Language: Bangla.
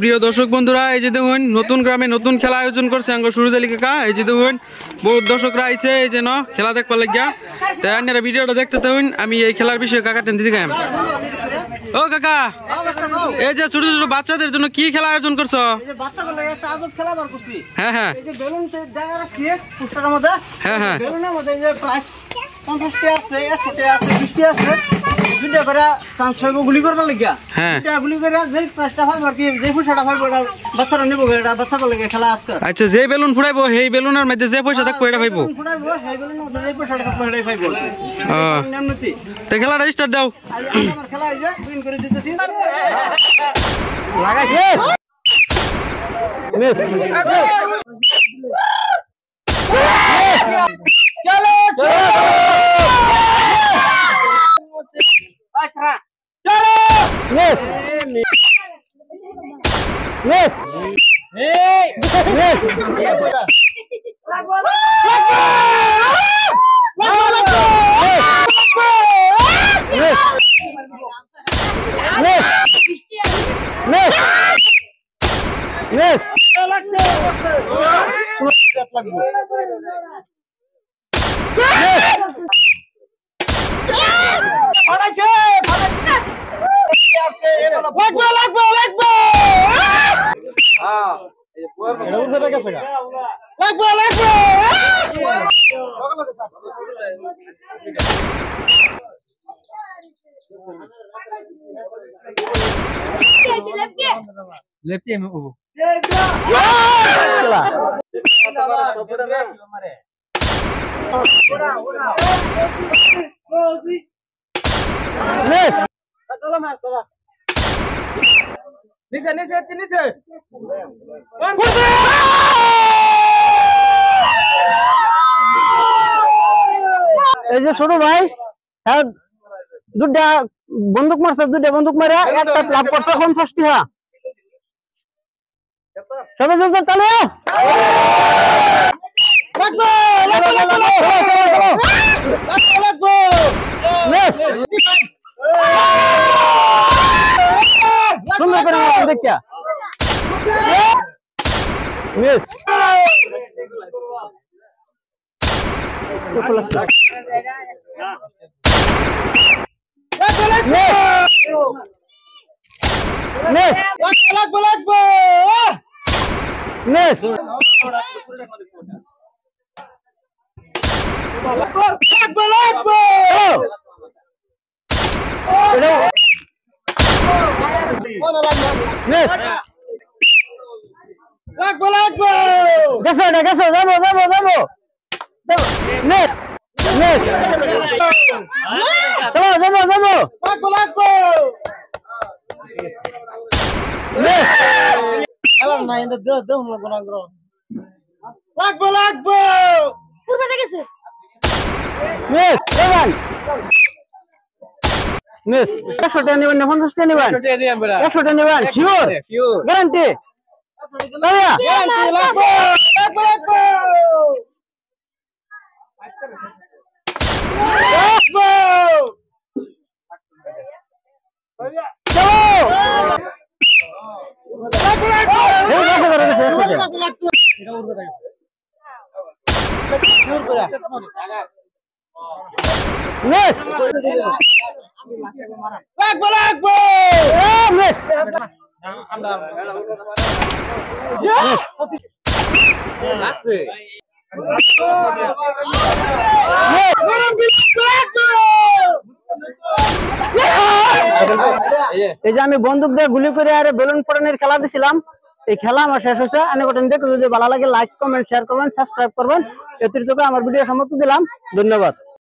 প্রিয় দর্শক বন্ধুরা, এই যে দেখুন নতুন গ্রামে নতুন খেলা আয়োজন করছে আঙ্গ সুরজ আলী কাকা। এই যে দেখুন বহুত দর্শকরা আইছে এই যে খেলা দেখবার লাগিয়া। তাই আপনারা ভিডিওটা দেখতে থাকুন। আমি এই খেলার বিষয়ে কাকা টেন দিছি গাম। ও কাকা, এই যে ছোট ছোট বাচ্চাদের জন্য কি খেলা আয়োজন করছো? হ্যাঁ হ্যাঁ হ্যাঁ হ্যাঁ 50টা আছে 100টা আছে 20টা আছে দুইটা করে চান্স পাইবো গুলি করবার লাগিয়া। হ্যাঁ দুইটা গুলি করে যেই পাঁচটা হয় আর কি যেই ফুটাটা হয় ওটা বাচ্চারা নিব এটা বাচ্চাদের লাগে খেলা আজকে। আচ্ছা, যে বেলুন ফুটাইবো সেই বেলুনের মধ্যে যে পয়সা থাকবে এটা পাইবো। ফুটাইবো সেই বেলুনের মধ্যে যেই পয়সাটা থাকবে এটাই পাইবো। নিয়মনীতি তো খেলাটা স্টার্ট দাও। আমার খেলা এই যে উইন করে দিতেছি। লাগাইছে মিস চলো চলো আচ্ছা চলো মিস মিস এই মিস লাগবো লাগবো लेफ्टी में वो ছোট ভাই দুটা বন্দুক মারছে, দুটা বন্দুক মারে একটা লাভ করছে 50 টাকা। সবাই জোর চালু লাগবো লাগবো লাগবো মিস সুন্দর করে দেখিয়া মিস গ্যারান্টি এই যে আমি বন্দুক দিয়ে গুলি করে আর বেলুন ফোড়ানোর খেলা দিছিলাম। এই খেলা আমার শেষ হয়েছে। দেখো যদি ভালো লাগে লাইক কমেন্ট শেয়ার করবেন সাবস্ক্রাইব করবেন। এতটুকু আমার ভিডিও সমাপ্তি দিলাম। ধন্যবাদ।